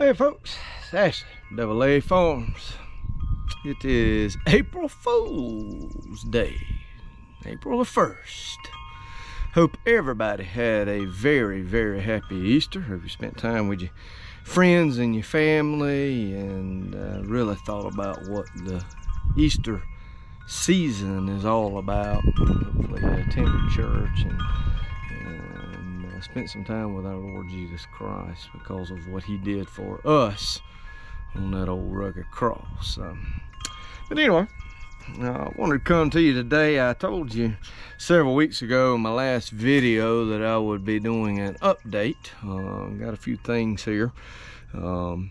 Hey folks, it's Ashley, Double A Farms. It is April Fool's Day, April the 1st. Hope everybody had a very, very happy Easter. Hope you spent time with your friends and your family and really thought about what the Easter season is all about. Hopefully you attended church and spent some time with our Lord Jesus Christ because of what he did for us on that old rugged cross. But anyway, I wanted to come to you today. I told you several weeks ago in my last video that I would be doing an update. Got a few things here that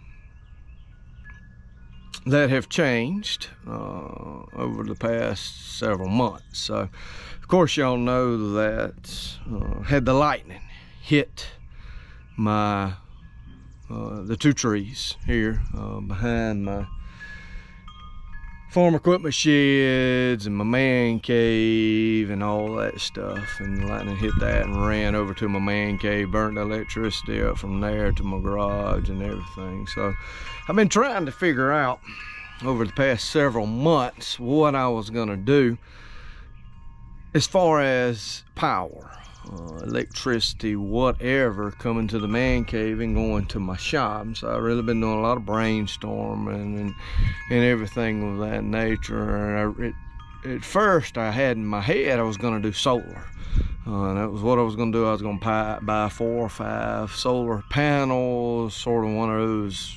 have changed over the past several months. So, of course, y'all know that had the lightning hit my the two trees here behind my farm equipment sheds and my man cave and all that stuff, and the lightning hit that and ran over to my man cave, burnt the electricity up from there to my garage and everything. So I've been trying to figure out over the past several months what I was gonna do as far as power, electricity, whatever, coming to the man cave and going to my shop. So I've really been doing a lot of brainstorming and everything of that nature. And at first I had in my head I was going to do solar. That was what I was going to do. I was going to buy 4 or 5 solar panels, sort of one of those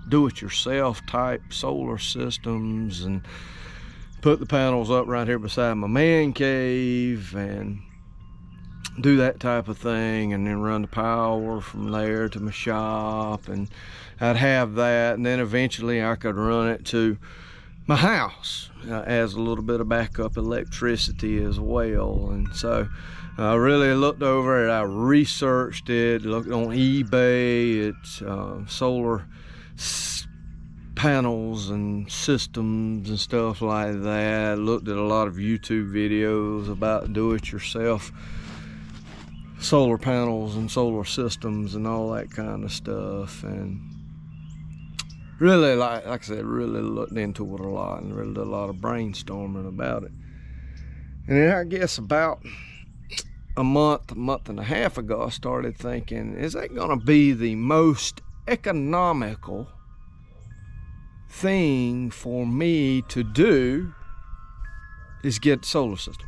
do-it-yourself type solar systems, and put the panels up right here beside my man cave and do that type of thing, and then run the power from there to my shop, and I'd have that, and then eventually I could run it to my house as a little bit of backup electricity as well. And so I really looked over it, I researched it, looked on eBay at solar panels and systems and stuff like that. Looked at a lot of YouTube videos about do-it-yourself solar panels and solar systems and all that kind of stuff, and really, like I said, really looked into it a lot and really did a lot of brainstorming about it. And then I guess about a month and a half ago, I started thinking, is that going to be the most economical thing for me to do, is get a solar system?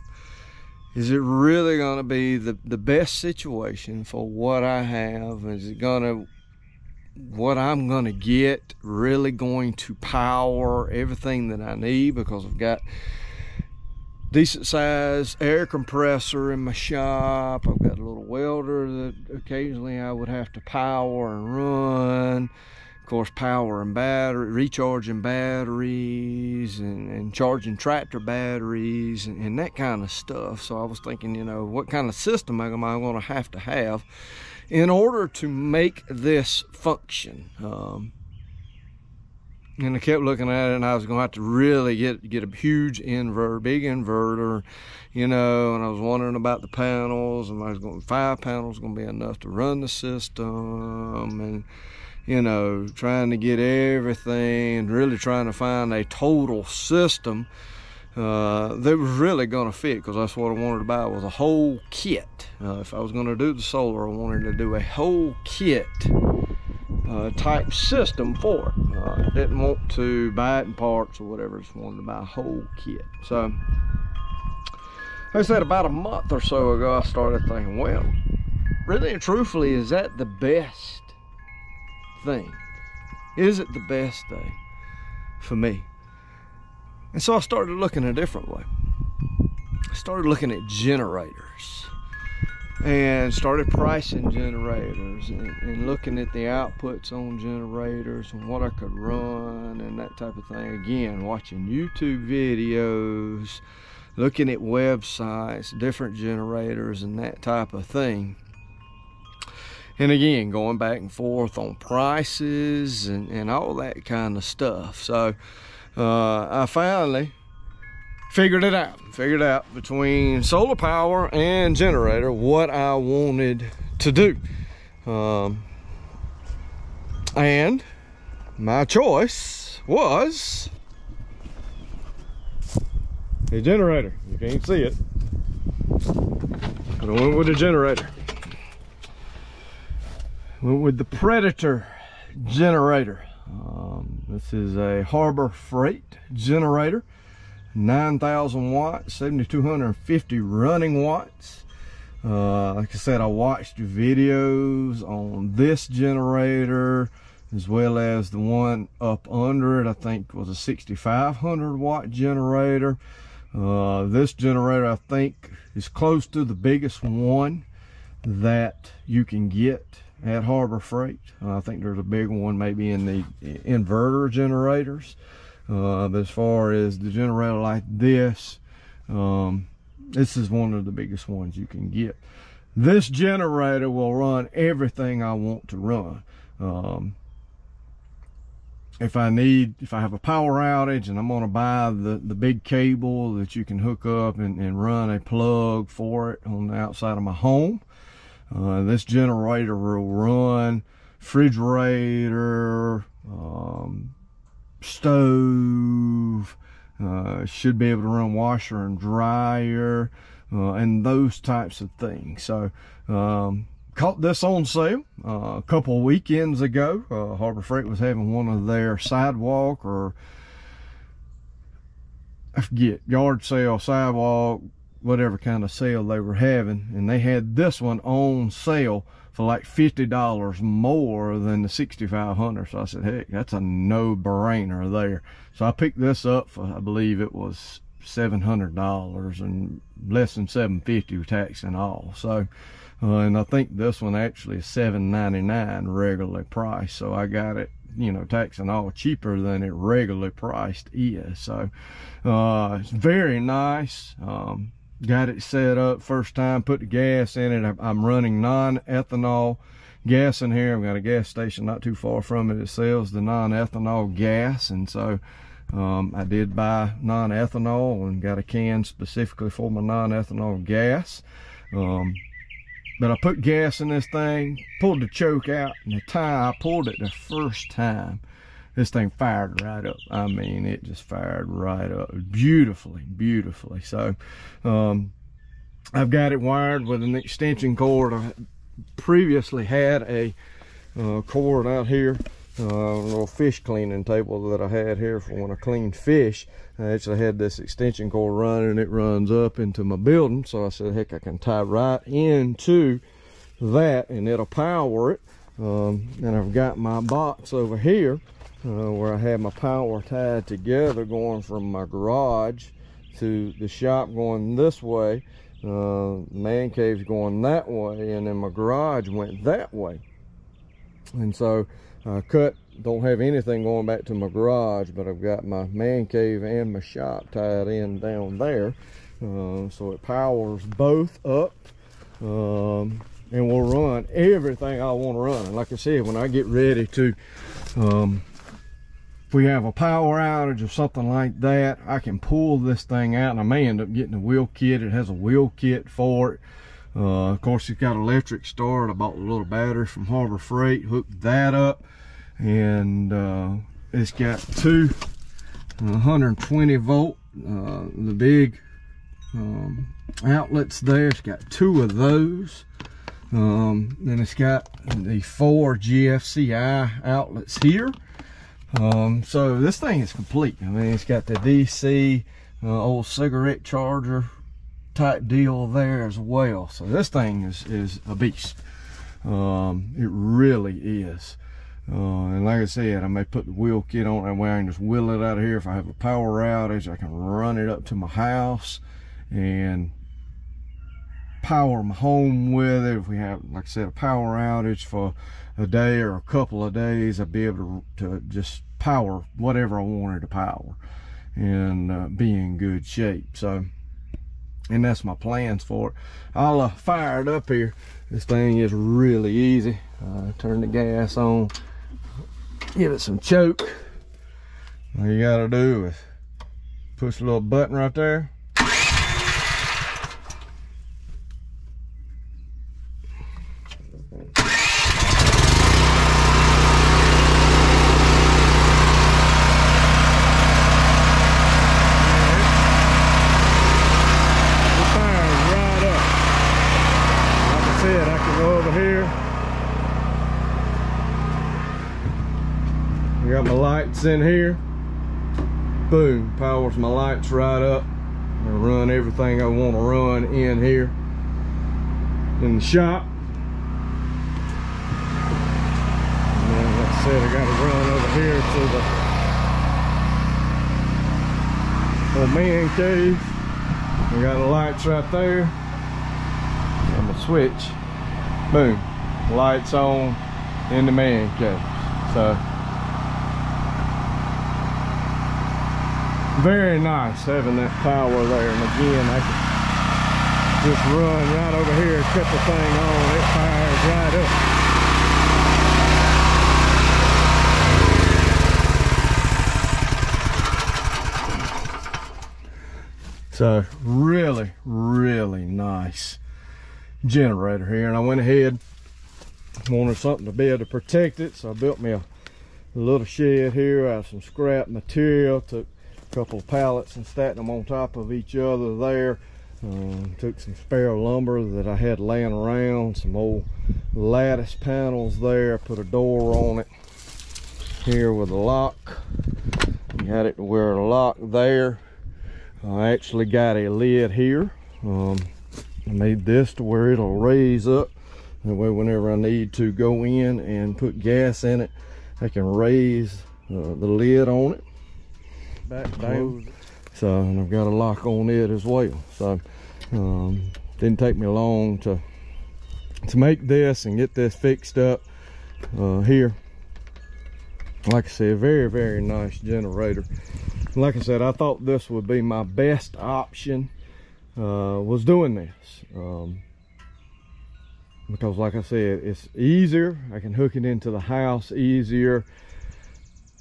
Is it really going to be the best situation for what I have? Is it going to, what I'm going to get, really going to power everything that I need? Because I've got decent sized air compressor in my shop. I've got a little welder that occasionally I would have to power and run. Of course, power and battery, recharging batteries and charging tractor batteries and that kind of stuff. So I was thinking, you know, what kind of system am I going to have in order to make this function? And I kept looking at it, and I was going to have to really get a huge inverter, big inverter, you know. And I was wondering about the panels, and I was going, 5 panels going to be enough to run the system, and you know, trying to get everything and really trying to find a total system that was really going to fit, because that's what I wanted to buy, was a whole kit. If I was going to do the solar, I wanted to do a whole kit type system for it. I didn't want to buy it in parts or whatever, just wanted to buy a whole kit. So, like I said, about a month or so ago, I started thinking, well, really and truthfully, is that the best thing? Is it the best thing for me? And so I started looking a different way. I started looking at generators and started pricing generators and looking at the outputs on generators and what I could run and that type of thing. Again, watching YouTube videos, looking at websites, different generators and that type of thing. And again, going back and forth on prices and all that kind of stuff. So I finally figured out between solar power and generator what I wanted to do. And my choice was a generator. You can't see it, but I went with a generator. Went with the Predator generator. This is a Harbor Freight generator, 9,000 watts, 7,250 running watts. Like I said, I watched videos on this generator as well as the one up under it. I think was a 6,500 watt generator. This generator, I think, is close to the biggest one that you can get at Harbor Freight. I think there's a big one maybe in the inverter generators. But as far as the generator like this, this is one of the biggest ones you can get. This generator will run everything I want to run. If I have a power outage and I'm going to buy the big cable that you can hook up and run a plug for it on the outside of my home, this generator will run refrigerator, stove, should be able to run washer and dryer, and those types of things. So caught this on sale a couple of weekends ago. Harbor Freight was having one of their sidewalk, or I forget, yard sale, sidewalk, whatever kind of sale they were having, and they had this one on sale for like $50 more than the 6,500. So I said, heck, that's a no-brainer there. So I picked this up for, I believe it was $700 and less than $750 with tax and all. So and I think this one actually is $7.99 regularly priced. So I got it, you know, tax and all, cheaper than it regularly priced is. So it's very nice. Got it set up first time, put the gas in it. I'm running non-ethanol gas in here. I've got a gas station not too far from it that sells the non-ethanol gas, and so I did buy non-ethanol and got a can specifically for my non-ethanol gas. But I put gas in this thing, pulled the choke out, and the time I pulled it the first time, this thing fired right up. I mean, it just fired right up beautifully, beautifully. So I've got it wired with an extension cord. I previously had a cord out here, a little fish cleaning table that I had here for when I cleaned fish. I actually had this extension cord running, and it runs up into my building. So I said, heck, I can tie right into that and it'll power it. And I've got my box over here where I have my power tied together, going from my garage to the shop going this way. Man cave's going that way, and then my garage went that way. And so I don't have anything going back to my garage, but I've got my man cave and my shop tied in down there. So it powers both up, and will run everything I want to run. And like I said, when I get ready to, if we have a power outage or something like that, I can pull this thing out, and I may end up getting a wheel kit. It has a wheel kit for it. Of course, it's got electric start. I bought a little battery from Harbor Freight, hooked that up, and it's got two 120 volt, the big outlets there. It's got two of those. Then it's got the 4 GFCI outlets here. So this thing is complete. I mean, it's got the DC old cigarette charger type deal there as well. So this thing is a beast. It really is. And like I said, I may put the wheel kit on that way. I can just wheel it out of here. If I have a power outage, I can run it up to my house and power my home with it. If we have, like I said, a power outage for a day or a couple of days, I'd be able to just power whatever I wanted to power and be in good shape. So, and that's my plans for it. I'll fire it up here. This thing is really easy. Turn the gas on, give it some choke. All you gotta do is push a little button right there. over here. I got my lights in here. Boom, powers my lights right up. I run everything I want to run in here in the shop. And then, like I said, I got to run over here to the old man cave. I got the lights right there. I'm gonna switch. Boom, lights on in the man cave. So very nice having that power there. And again, I can just run right over here, cut the thing on, it fires right up. So really, really nice generator here. And I went ahead, wanted something to be able to protect it, so I built me a little shed here out of some scrap material. Took a couple of pallets and stacked them on top of each other there. Took some spare lumber that I had laying around, some old lattice panels there. Put a door on it here with a lock. Got it to where a lock there. I actually got a lid here. I made this to where it'll raise up. That way whenever I need to go in and put gas in it, I can raise the lid on it back down. So, and I've got a lock on it as well. So didn't take me long to make this and get this fixed up here. Like I said, very, very nice generator. Like I said, I thought this would be my best option, was doing this. Because like I said, it's easier. I can hook it into the house easier.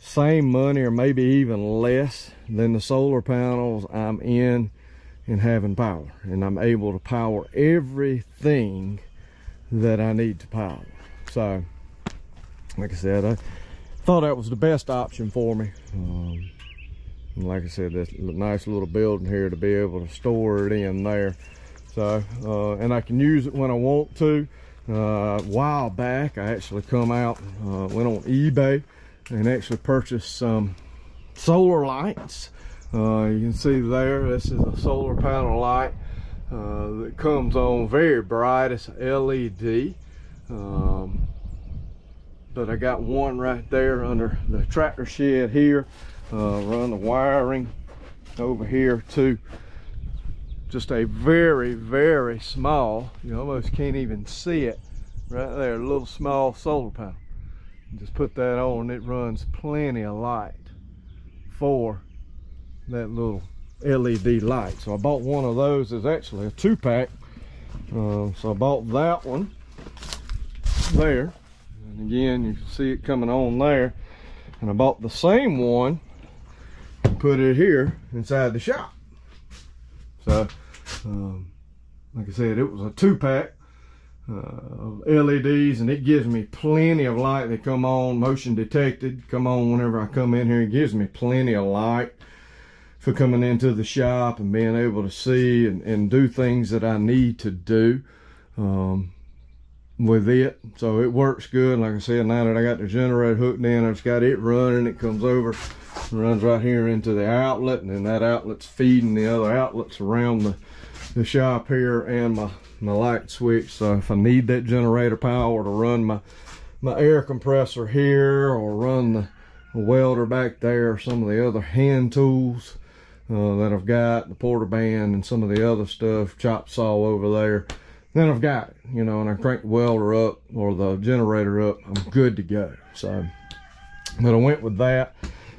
Same money or maybe even less than the solar panels I'm in and having power. And I'm able to power everything that I need to power. So, like I said, I thought that was the best option for me. And like I said, this nice little building here to be able to store it in there. So, and I can use it when I want to. A while back, I actually come out, went on eBay and actually purchased some solar lights. You can see there, this is a solar panel light that comes on very bright. It's a LED. But I got one right there under the tractor shed here. Run the wiring over here to just a very, very small, you almost can't even see it right there, a little small solar panel. Just put that on, it runs plenty of light for that little LED light. So I bought one of those. It's actually a 2-pack. So I bought that one there, and again you can see it coming on there. And I bought the same one and put it here inside the shop. So like I said, it was a 2-pack of LEDs, and it gives me plenty of light. They come on motion detected, come on whenever I come in here. It gives me plenty of light for coming into the shop and being able to see and do things that I need to do with it. So it works good. Like I said, now that I got the generator hooked in, I just got it running. It comes over, runs right here into the outlet, and then that outlet's feeding the other outlets around the shop here and my light switch. So if I need that generator power to run my air compressor here, or run the welder back there, or some of the other hand tools that I've got, the porter band and some of the other stuff, chop saw over there, then I've got it, you know, and I crank the welder up or the generator up, I'm good to go. So, but I went with that.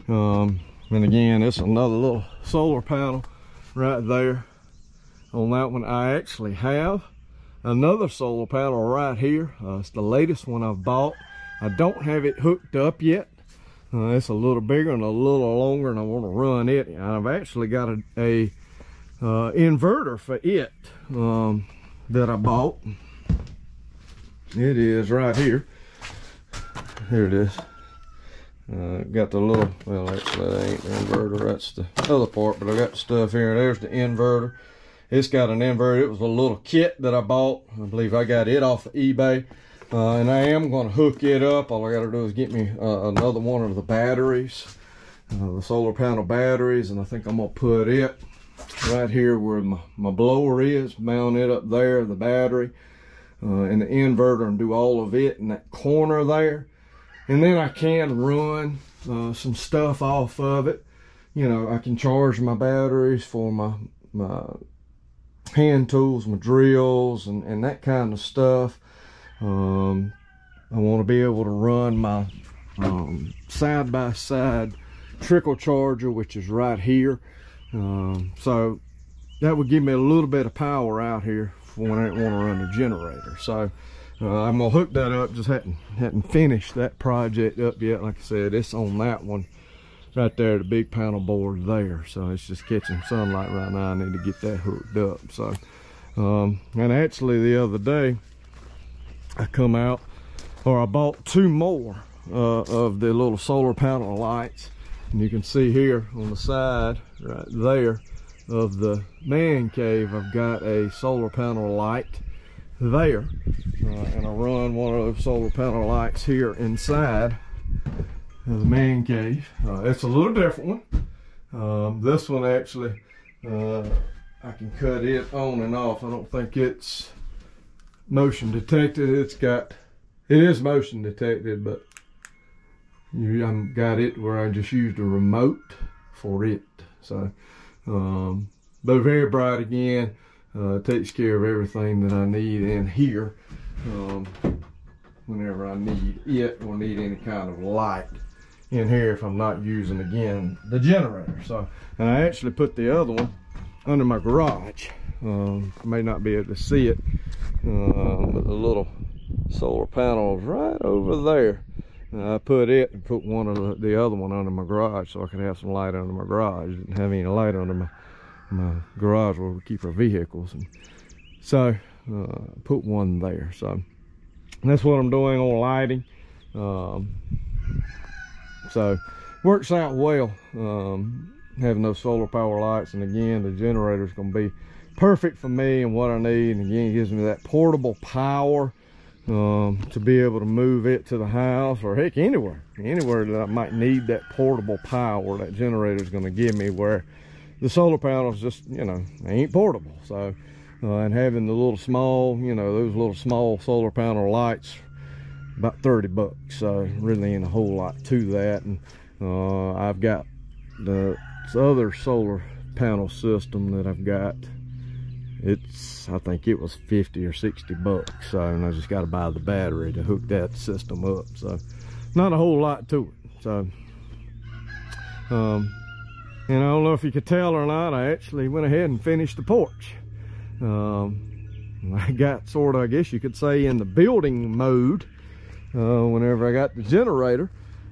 And again, it's another little solar panel right there. On that one, I actually have another solar panel right here. It's the latest one I've bought. I don't have it hooked up yet. It's a little bigger and a little longer, and I want to run it. And I've actually got a inverter for it that I bought. It is right here. Here it is. Got the little, well, actually that ain't the inverter, that's the other part, but I got the stuff here. There's the inverter. It's got an inverter. It was a little kit that I bought. I believe I got it off of eBay. And I am going to hook it up. All I got to do is get me another one of the batteries, the solar panel batteries, and I think I'm going to put it right here where my blower is, mount it up there, the battery, and the inverter, and do all of it in that corner there. And then I can run some stuff off of it. You know, I can charge my batteries for my hand tools, my drills, and that kind of stuff. I want to be able to run my side-by-side trickle charger, which is right here. So that would give me a little bit of power out here for when I didn't want to run the generator. So I'm gonna hook that up. Just hadn't finished that project up yet. Like I said, it's on that one right there, the big panel board there. So it's just catching sunlight right now. I need to get that hooked up. So and actually the other day I come out, or I bought 2 more of the little solar panel lights. And you can see here on the side right there of the man cave, I've got a solar panel light there, and I run one of those solar panel lights here inside of the man cave. It's a little different one. This one actually, I can cut it on and off. I don't think it's motion detected. It is motion detected, but I've got it where I just used a remote for it. So but very bright again. Takes care of everything that I need in here whenever I need it or need any kind of light in here if I'm not using, again, the generator. So, and I actually put the other one under my garage. May not be able to see it, but the little solar panels right over there. I put it and put one of the other one under my garage so I could have some light under my garage. Didn't have any light under my garage where we keep our vehicles, and so put one there. So that's what I'm doing on lighting. So works out well, having those solar power lights. And again, the generator is going to be perfect for me and what I need. And again, it gives me that portable power to be able to move it to the house, or heck, anywhere that I might need that portable power. That generator is going to give me, where the solar panels just, you know, they ain't portable. So and having the little small, you know, those little small solar panel lights, about 30 bucks. So really ain't a whole lot to that. And I've got the other solar panel system that I've got. I think it was 50 or 60 bucks. So, and I just got to buy the battery to hook that system up. So not a whole lot to it. So and I don't know if you could tell or not, I actually went ahead and finished the porch. I got sort of, I guess you could say, in the building mode whenever I got the generator.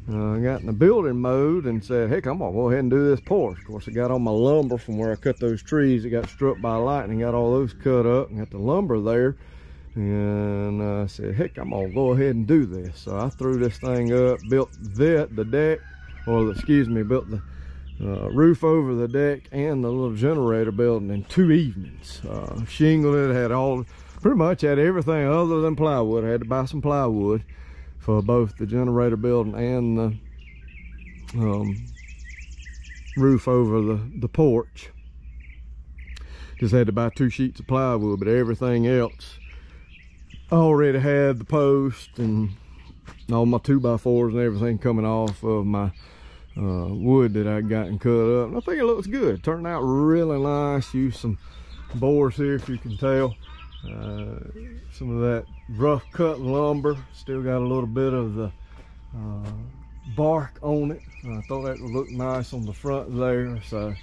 I got in the building mode and said, heck, I'm gonna go ahead and do this porch. Of course, I got all my lumber from where I cut those trees that got struck by lightning, got all those cut up and got the lumber there. And I said, heck, I'm gonna go ahead and do this. So I threw this thing up, built the deck, or excuse me, built the roof over the deck and the little generator building in 2 evenings. Shingled it, had pretty much had everything other than plywood. I had to buy some plywood for both the generator building and the roof over the porch. Just had to buy 2 sheets of plywood, but everything else I already had the post and all my 2x4s and everything coming off of my wood that I'd gotten cut up. And I think it looks good. It turned out really nice. Used some boards here, if you can tell. Some of that rough cut lumber. Still got a little bit of the bark on it. I thought that would look nice on the front there. So,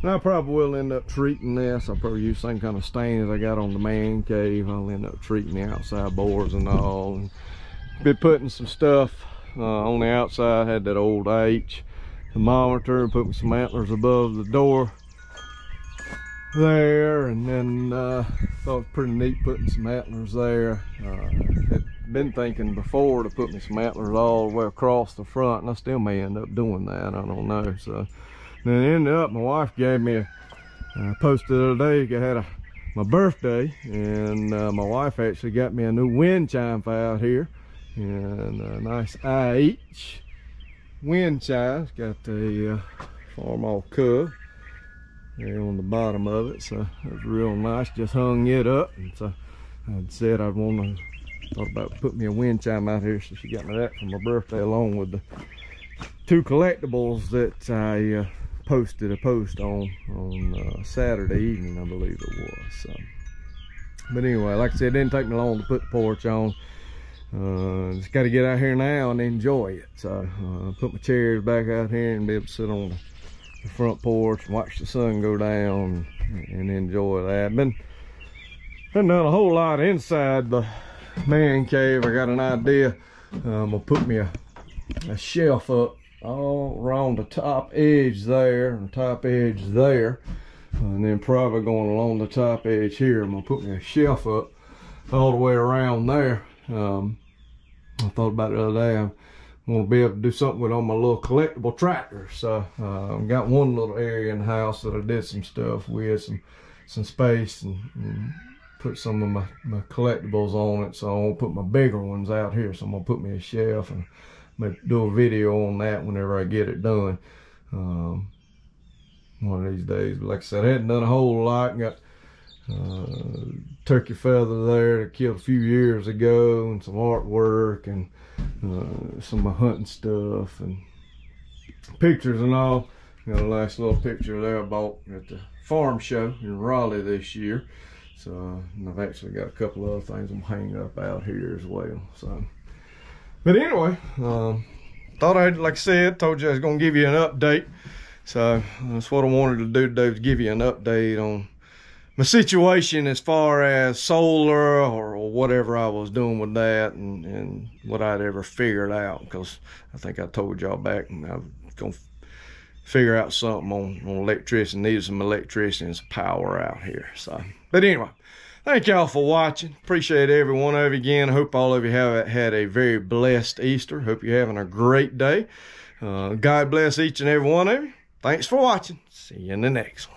and I probably will end up treating this. I'll probably use the same kind of stain as I got on the man cave. I'll end up treating the outside boards and all. And been putting some stuff on the outside. Had that old H thermometer and put some antlers above the door there, and then thought it was pretty neat putting some antlers there. Had been thinking before to put me some antlers all the way across the front, and I still may end up doing that. I don't know. So then ended up, my wife gave me a posted the other day. I had my birthday, and my wife actually got me a new wind chime out here, and a nice IH wind chime. It's got the Farmall Cub there on the bottom of it, so it's real nice. Just hung it up, and so I said I'd thought about putting me a wind chime out here, so she got me that for my birthday, along with the 2 collectibles that I posted a post on Saturday evening, I believe it was. So, but anyway, like I said, it didn't take me long to put the porch on. Just got to get out here now and enjoy it. So put my chairs back out here and be able to sit on the front porch and watch the sun go down and enjoy that. Been done a whole lot inside the man cave. I got an idea. I'm gonna put me a shelf up all around the top edge there and top edge there, and then probably going along the top edge here. I'm gonna put me a shelf up all the way around there. I thought about it the other day. I'm gonna be able to do something with all my little collectible tractors. So I've got one little area in the house that I did some stuff with, some space, and put some of my collectibles on it. So I'm gonna put my bigger ones out here. So I'm gonna put me a shelf and maybe do a video on that whenever I get it done one of these days. But like I said, I hadn't done a whole lot. Got turkey feather there that killed a few years ago, and some artwork, and some of my hunting stuff and pictures and all. Got a nice little picture there I bought at the farm show in Raleigh this year. So and I've actually got a couple of other things I'm hanging up out here as well. So, but anyway, thought I'd, like I said, told you I was gonna give you an update. So that's what I wanted to do today, was give you an update on my situation as far as solar or whatever I was doing with that, and what I'd ever figured out, because I think I told y'all back and I was gonna figure out something on electricity. Needed some electricity and some power out here. So, but anyway, thank y'all for watching. Appreciate every one of you again. I hope all of you have had a very blessed Easter. Hope you're having a great day. God bless each and every one of you. Thanks for watching. See you in the next one.